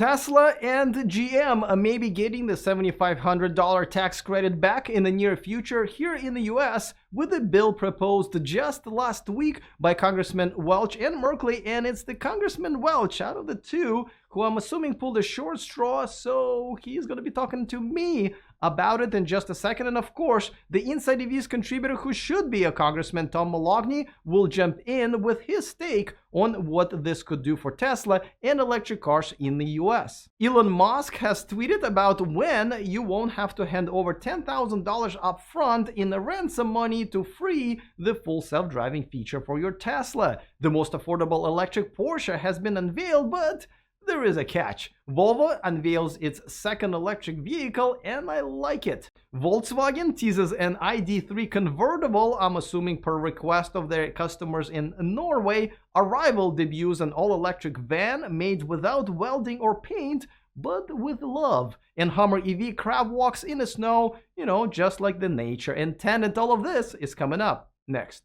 Tesla and GM may be getting the $7,500 tax credit back in the near future here in the US with a bill proposed just last week by Congressman Welch and Merkley, and it's the Congressman Welch out of the two who I'm assuming pulled a short straw, so he's going to be talking to me about it in just a second. And of course, the InsideEVs contributor who should be a congressman, Tom Moloughney, will jump in with his take on what this could do for Tesla and electric cars in the US. Elon Musk has tweeted about when you won't have to hand over $10,000 up front in ransom money to free the full self-driving feature for your Tesla. The most affordable electric Porsche has been unveiled, but there is a catch. Volvo unveils its second electric vehicle, and I like it. Volkswagen teases an ID.3 convertible, I'm assuming per request of their customers in Norway. Arrival debuts an all-electric van made without welding or paint, but with love. And Hummer EV crab walks in the snow, just like the nature intended. All of this is coming up next.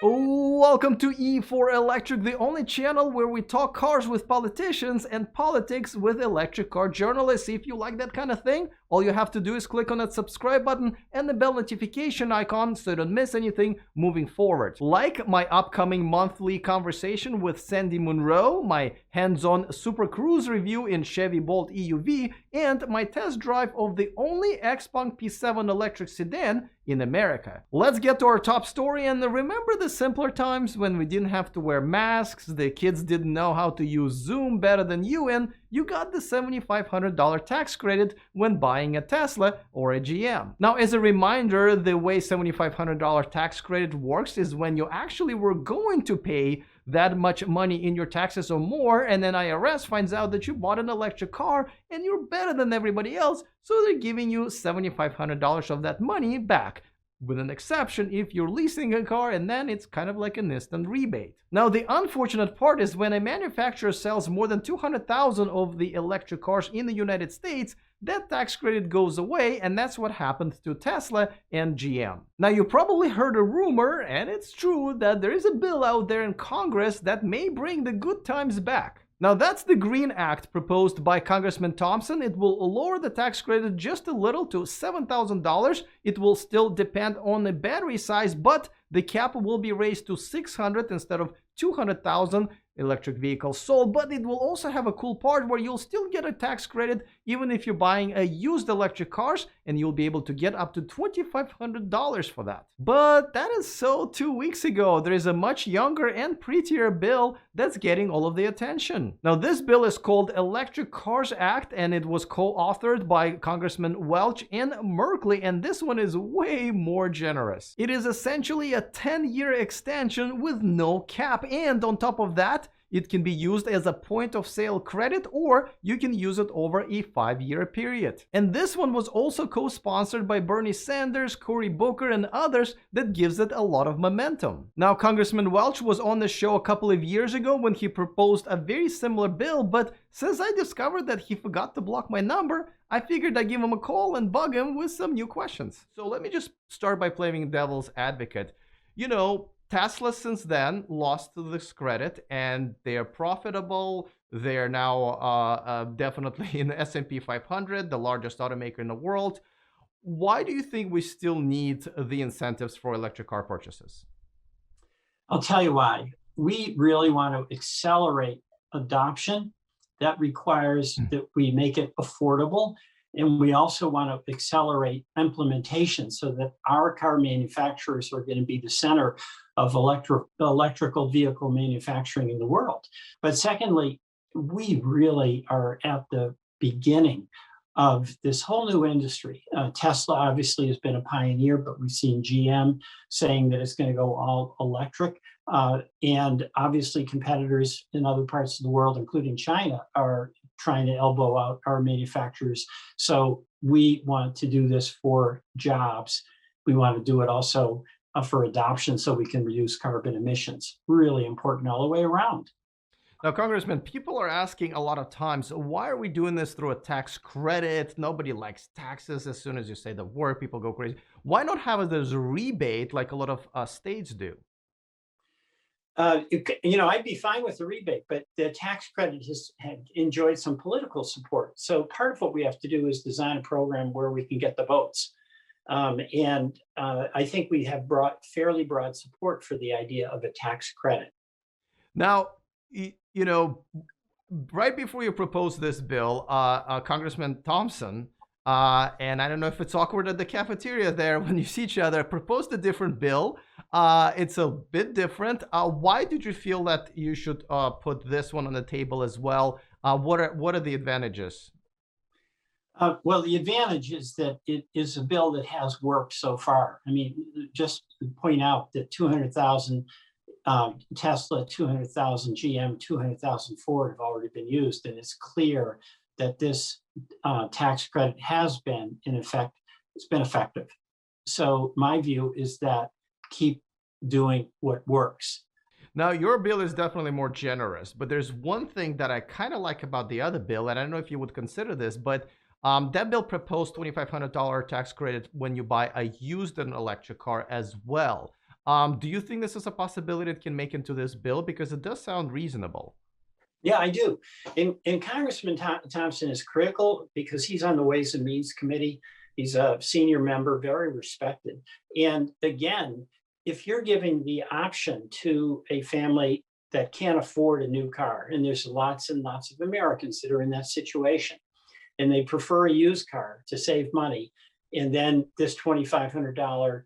Welcome to E4 Electric, the only channel where we talk cars with politicians and politics with electric car journalists. If you like that kind of thing, all you have to do is click on that subscribe button and the bell notification icon so you don't miss anything moving forward. Like my upcoming monthly conversation with Sandy Munro, my hands-on Super Cruise review in Chevy Bolt EUV, and my test drive of the only Xpeng P7 electric sedan in America. Let's get to our top story. And remember the simpler times when we didn't have to wear masks, the kids didn't know how to use Zoom better than you, and you got the $7,500 tax credit when buying a Tesla or a GM. Now, as a reminder, the way $7,500 tax credit works is when you actually were going to pay that much money in your taxes or more, and then IRS finds out that you bought an electric car and you're better than everybody else, so they're giving you $7,500 of that money back. With an exception if you're leasing a car, and then it's kind of like an instant rebate. Now, the unfortunate part is when a manufacturer sells more than 200,000 of the electric cars in the United States, that tax credit goes away, and that's what happened to Tesla and GM. Now, you probably heard a rumor, and it's true, that there is a bill out there in Congress that may bring the good times back. Now, that's the Green Act proposed by Congressman Thompson. It will lower the tax credit just a little to $7,000. It will still depend on the battery size, but the cap will be raised to 600 instead of 200,000 electric vehicles sold. But it will also have a cool part where you'll still get a tax credit even if you're buying a used electric cars, and you'll be able to get up to $2,500 for that. But that is so 2 weeks ago. There is a much younger and prettier bill that's getting all of the attention. Now, this bill is called Electric Cars Act, and it was co-authored by Congressman Welch and Merkley, and this one is way more generous. It is essentially a 10-year extension with no cap, and on top of that, it can be used as a point of sale credit, or you can use it over a 5-year period. And this one was also co-sponsored by Bernie Sanders, Cory Booker, and others. That gives it a lot of momentum. Now, Congressman Welch was on the show a couple of years ago when he proposed a very similar bill, but since I discovered that he forgot to block my number, I figured I'd give him a call and bug him with some new questions. So let me just start by playing devil's advocate. Tesla since then lost this credit, and they are profitable. They are now definitely in the S&P 500, the largest automaker in the world. Why do you think we still need the incentives for electric car purchases? I'll tell you why. We really want to accelerate adoption. That requires that we make it affordable. And we also want to accelerate implementation so that our car manufacturers are going to be the center of electrical vehicle manufacturing in the world. But secondly, we really are at the beginning of this whole new industry. Tesla obviously has been a pioneer, but we've seen GM saying that it's going to go all electric. And obviously competitors in other parts of the world, including China, are trying to elbow out our manufacturers. So we want to do this for jobs. We want to do it also for adoption so we can reduce carbon emissions. Really important all the way around. Now, Congressman, people are asking a lot of times, why are we doing this through a tax credit? Nobody likes taxes. As soon as you say the word, people go crazy. Why not have it as a rebate like a lot of states do? I'd be fine with the rebate, but the tax credit has had enjoyed some political support. So part of what we have to do is design a program where we can get the votes. I think we have brought fairly broad support for the idea of a tax credit. Now, right before you proposed this bill, Congressman Thompson, and I don't know if it's awkward at the cafeteria there when you see each other, proposed a different bill. It's a bit different. Why did you feel that you should put this one on the table as well? What are the advantages? Well, the advantage is that it is a bill that has worked so far. I mean, just to point out that 200,000 Tesla, 200,000 GM, 200,000 Ford have already been used, and it's clear that this tax credit has been, in effect, it's been effective. So my view is that keep doing what works. Now, your bill is definitely more generous, but there's one thing that I kind of like about the other bill, and I don't know if you would consider this, but that bill proposed $2,500 tax credit when you buy a used electric car as well. Do you think this is a possibility it can make into this bill? Because it does sound reasonable. Yeah, I do. And Congressman Thompson is critical because he's on the Ways and Means Committee. He's a senior member, very respected. And again, if you're giving the option to a family that can't afford a new car, and there's lots and lots of Americans that are in that situation, and they prefer a used car to save money, and then this $2,500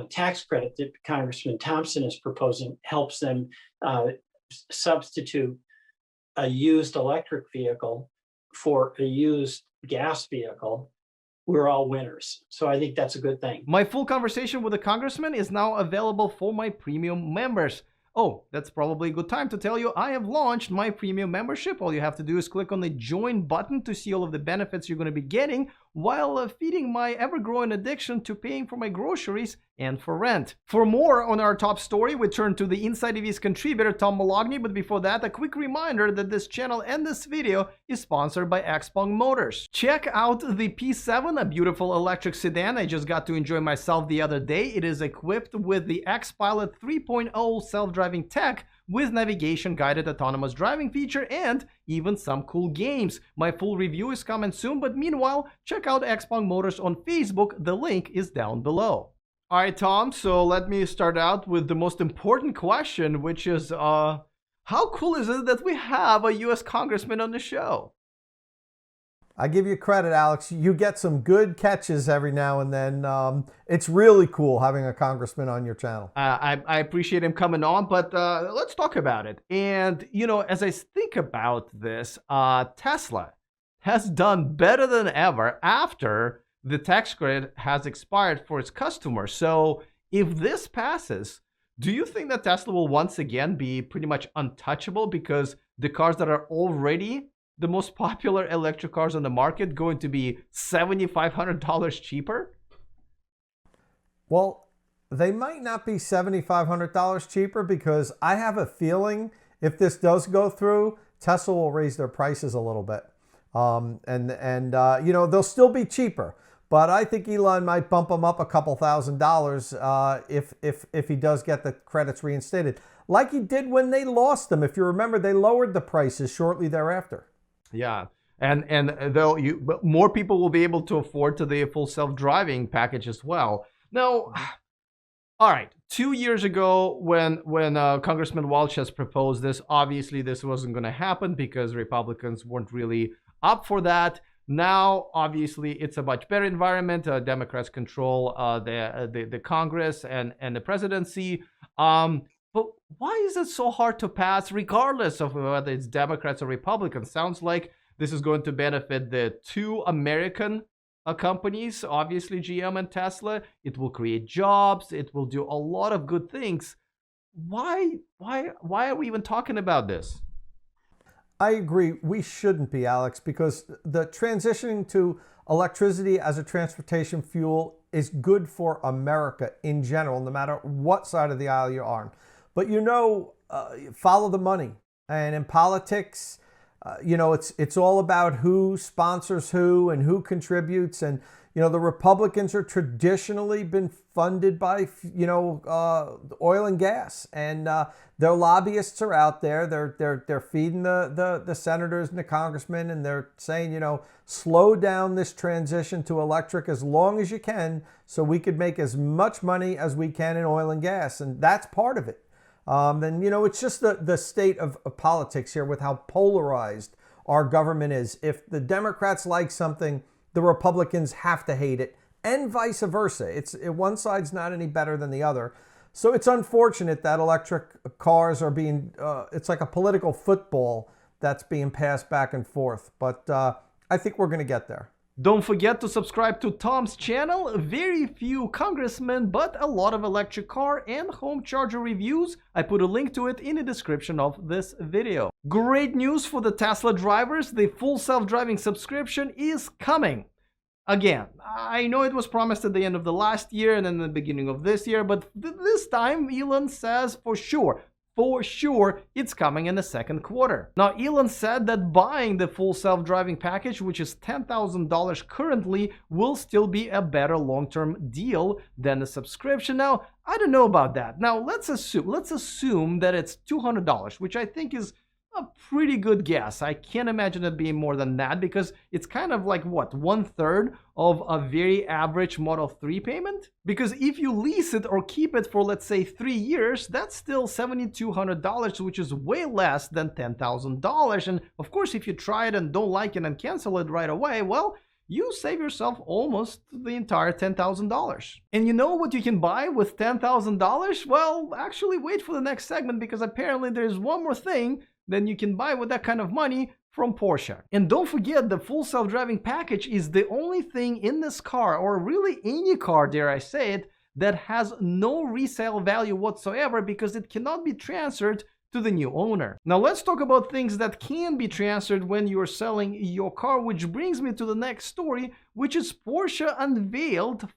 tax credit that Congressman Thompson is proposing helps them substitute a used electric vehicle for a used gas vehicle, we're all winners. So I think that's a good thing. My full conversation with the congressman is now available for my premium members. Oh, that's probably a good time to tell you I have launched my premium membership. All you have to do is click on the join button to see all of the benefits you're going to be getting while feeding my ever-growing addiction to paying for my groceries and for rent. For more on our top story, we turn to the InsideEVs contributor Tom Moloughney, but before that, a quick reminder that this channel and this video is sponsored by XPeng Motors. Check out the P7, a beautiful electric sedan I just got to enjoy myself the other day. It is equipped with the X-Pilot 3.0 self-driving tech with navigation guided autonomous driving feature and even some cool games. My full review is coming soon, but meanwhile, check out XPeng Motors on Facebook. The link is down below. All right, Tom, so let me start out with the most important question, which is, how cool is it that we have a U.S. congressman on the show? I give you credit, Alex. You get some good catches every now and then. It's really cool having a congressman on your channel. I appreciate him coming on, but let's talk about it. And, as I think about this, Tesla has done better than ever after the tax credit has expired for its customers. So if this passes, do you think that Tesla will once again be pretty much untouchable because the cars that are already the most popular electric cars on the market going to be $7,500 cheaper? Well, they might not be $7,500 cheaper because I have a feeling if this does go through, Tesla will raise their prices a little bit. They'll still be cheaper. But I think Elon might bump them up a couple $1,000s if he does get the credits reinstated, like he did when they lost them. If you remember, they lowered the prices shortly thereafter. Yeah, and more people will be able to afford the full self-driving package as well. Now, all right, 2 years ago when Congressman Welch has proposed this, obviously this wasn't going to happen because Republicans weren't really up for that. Now, obviously, it's a much better environment. Democrats control the Congress and the presidency. But why is it so hard to pass, regardless of whether it's Democrats or Republicans? Sounds like this is going to benefit the two American companies, obviously GM and Tesla. It will create jobs. It will do a lot of good things. Why are we even talking about this? I agree. We shouldn't be, Alex, because the transitioning to electricity as a transportation fuel is good for America in general, no matter what side of the aisle you're on. But follow the money. And in politics, You know, it's all about who sponsors who and who contributes. And, you know, the Republicans are traditionally been funded by, you know, oil and gas. And their lobbyists are out there. They're feeding the senators and the congressmen, and they're saying, you know, slow down this transition to electric as long as you can so we could make as much money as we can in oil and gas. And that's part of it. And, you know, it's just the state of politics here with how polarized our government is. If the Democrats like something, the Republicans have to hate it, and vice versa. One side's not any better than the other. So it's unfortunate that electric cars are being, it's like a political football that's being passed back and forth. But I think we're going to get there. Don't forget to subscribe to Tom's channel. Very few congressmen, but a lot of electric car and home charger reviews. I put a link to it in the description of this video. Great news for the Tesla drivers. The full self-driving subscription is coming. Again, I know it was promised at the end of the last year and then the beginning of this year, but this time Elon says for sure it's coming in the second quarter. Now, Elon said that buying the full self-driving package, which is $10,000 currently, will still be a better long-term deal than the subscription. Now, I don't know about that. Now, let's assume that it's $200, which I think is a pretty good guess. I can't imagine it being more than that because it's kind of like, what, 1/3 of a very average Model 3 payment? Because if you lease it or keep it for, let's say, 3 years, that's still $7,200, which is way less than $10,000. And of course, if you try it and don't like it and cancel it right away, well, you save yourself almost the entire $10,000. And you know what you can buy with $10,000? Well, actually wait for the next segment because apparently there's one more thing then you can buy with that kind of money from Porsche. And don't forget, the full self-driving package is the only thing in this car, or really any car, dare I say it, that has no resale value whatsoever because it cannot be transferred to the new owner. Now let's talk about things that can be transferred when you're selling your car, which brings me to the next story, which is Porsche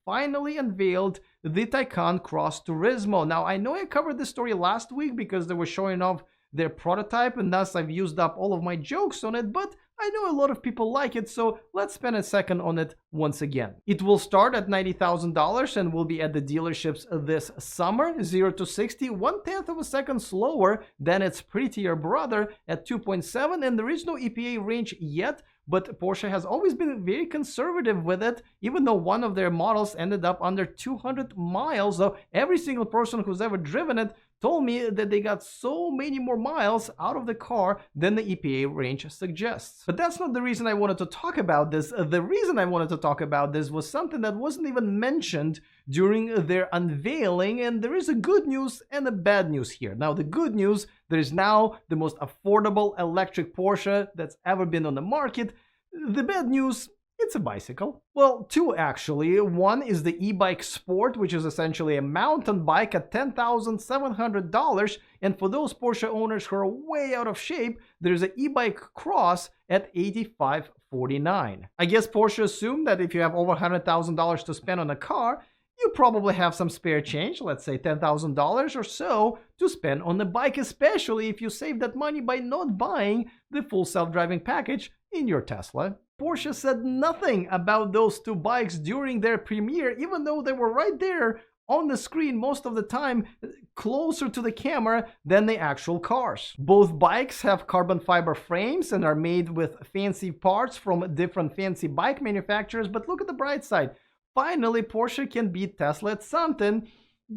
finally unveiled the Taycan Cross Turismo. Now I know I covered this story last week because they were showing off their prototype and thus I've used up all of my jokes on it, but I know a lot of people like it, so let's spend a second on it once again. It will start at $90,000 and will be at the dealerships this summer. 0 to 60, 1/10 of a second slower than its prettier brother at 2.7, and there is no EPA range yet, but Porsche has always been very conservative with it, even though one of their models ended up under 200 miles. So every single person who's ever driven it told me that they got so many more miles out of the car than the EPA range suggests. But that's not the reason I wanted to talk about this. The reason I wanted to talk about this was something that wasn't even mentioned during their unveiling, and there is a good news and a bad news here. Now, the good news, there is now the most affordable electric Porsche that's ever been on the market. The bad news, it's a bicycle. Well, two actually. One is the e-bike Sport, which is essentially a mountain bike at $10,700. And for those Porsche owners who are way out of shape, there's an e-bike Cross at $8,549. I guess Porsche assumed that if you have over $100,000 to spend on a car, you probably have some spare change, let's say $10,000 or so, to spend on the bike, especially if you save that money by not buying the full self-driving package in your Tesla. Porsche said nothing about those two bikes during their premiere, even though they were right there on the screen most of the time, closer to the camera than the actual cars. Both bikes have carbon fiber frames and are made with fancy parts from different fancy bike manufacturers, but look at the bright side. Finally, Porsche can beat Tesla at something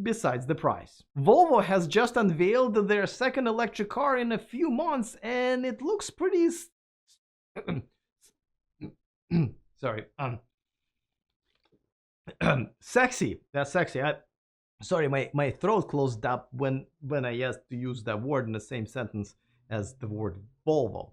besides the price. Volvo has just unveiled their second electric car in a few months, and it looks pretty sorry, sexy. That's sexy. Sorry, my throat closed up when I asked to use that word in the same sentence as the word Volvo.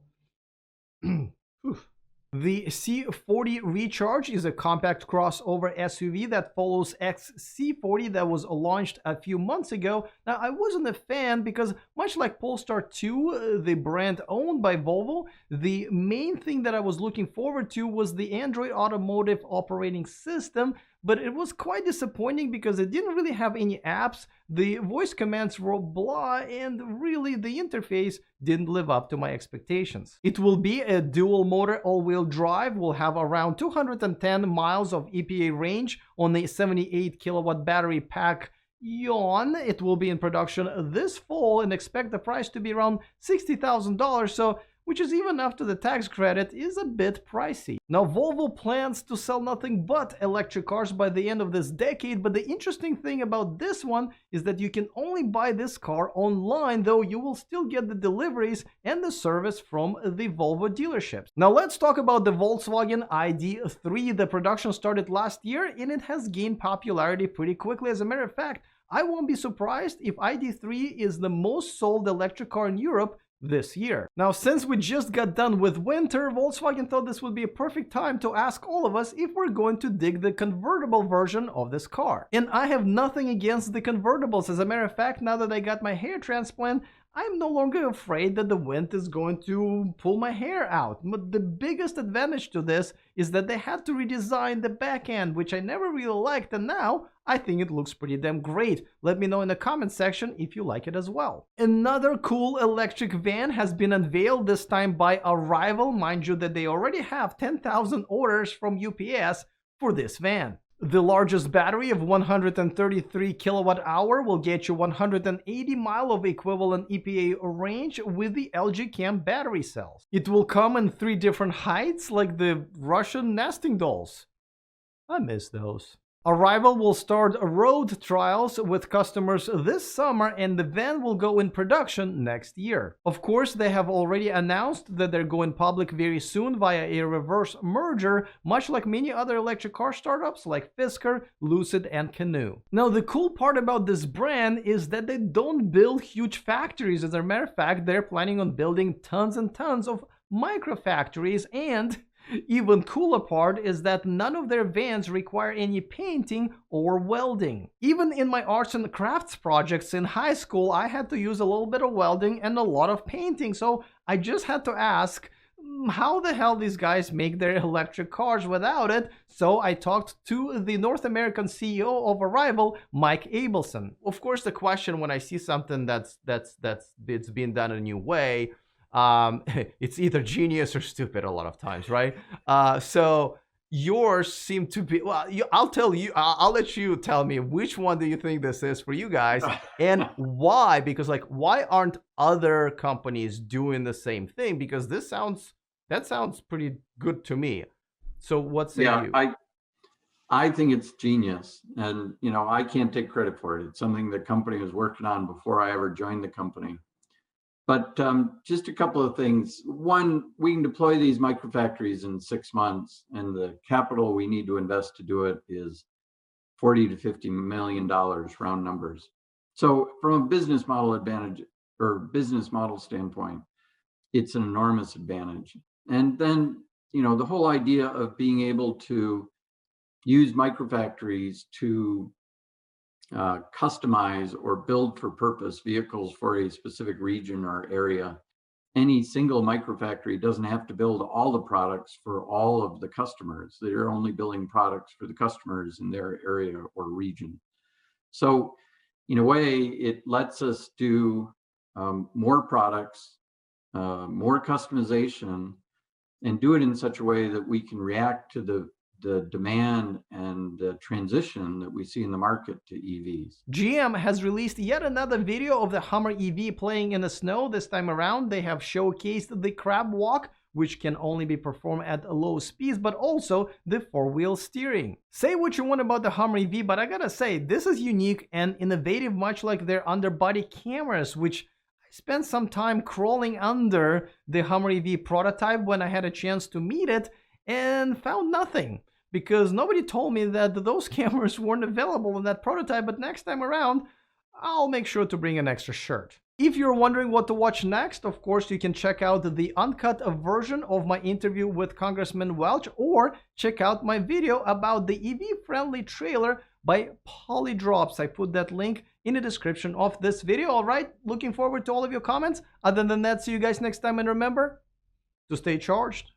The C40 Recharge is a compact crossover SUV that follows XC40 that was launched a few months ago. Now, I wasn't a fan because much like Polestar 2, the brand owned by Volvo, the main thing that I was looking forward to was the Android Automotive operating system, but it was quite disappointing because it didn't really have any apps. The voice commands were blah, and really the interface didn't live up to my expectations. It will be a dual motor all-wheel drive, will have around 210 miles of EPA range on a 78 kilowatt battery pack. It will be in production this fall and expect the price to be around $60,000, so which is even after the tax credit is a bit pricey. Now Volvo plans to sell nothing but electric cars by the end of this decade, but the interesting thing about this one is that you can only buy this car online, though you will still get the deliveries and the service from the Volvo dealerships. Now let's talk about the Volkswagen ID.3. The production started last year and it has gained popularity pretty quickly. As a matter of fact, I won't be surprised if ID.3 is the most sold electric car in Europe this year. Now, since we just got done with winter, Volkswagen thought this would be a perfect time to ask all of us if we're going to dig the convertible version of this car. And I have nothing against the convertibles. As a matter of fact, now that I got my hair transplant, I'm no longer afraid that the wind is going to pull my hair out. But the biggest advantage to this is that they had to redesign the back end, which I never really liked, and now I think it looks pretty damn great. Let me know in the comment section if you like it as well. Another cool electric van has been unveiled, this time by Arrival. Mind you that they already have 10,000 orders from UPS for this van. The largest battery of 133 kilowatt hour will get you 180 mile of equivalent EPA range with the LG Chem battery cells. It will come in 3 different heights like the Russian nesting dolls. I miss those. Arrival will start road trials with customers this summer and the van will go in production next year. Of course, they have already announced that they're going public very soon via a reverse merger, much like many other electric car startups like Fisker, Lucid, and Canoo. Now, the cool part about this brand is that they don't build huge factories. As a matter of fact, they're planning on building tons and tons of micro factories, and even cooler part is that none of their vans require any painting or welding. Even in my arts and crafts projects in high school, I had to use a little bit of welding and a lot of painting, so I just had to ask how the hell these guys make their electric cars without it. So I talked to the North American CEO of Arrival, Mike Abelson. Of course, the question when I see something that's being done a new way, it's either genius or stupid a lot of times, right? So yours seem to be, well, I'll let you tell me which one do you think this is for you guys and why, because like, why aren't other companies doing the same thing? Because that sounds pretty good to me. So what say you? I think it's genius, and you know, I can't take credit for it. It's something the company was working on before I ever joined the company. But just a couple of things. One, we can deploy these microfactories in 6 months, and the capital we need to invest to do it is $40 to $50 million, round numbers. So from a business model advantage or business model standpoint, it's an enormous advantage. And then, you know, the whole idea of being able to use microfactories to customize or build for purpose vehicles for a specific region or area. Any single microfactory doesn't have to build all the products for all of the customers. They're only building products for the customers in their area or region. So in a way, it lets us do more products, more customization, and do it in such a way that we can react to the demand and the transition that we see in the market to EVs. GM has released yet another video of the Hummer EV playing in the snow. This time around, they have showcased the crab walk, which can only be performed at low speeds, but also the 4-wheel steering. Say what you want about the Hummer EV, but I gotta say, this is unique and innovative, much like their underbody cameras, which I spent some time crawling under the Hummer EV prototype when I had a chance to meet it, and found nothing, because nobody told me that those cameras weren't available in that prototype. But next time around, I'll make sure to bring an extra shirt. If you're wondering what to watch next, of course, you can check out the uncut version of my interview with Congressman Welch, or check out my video about the EV-friendly trailer by Polydrops. I put that link in the description of this video. All right, looking forward to all of your comments. Other than that, see you guys next time, and remember to stay charged.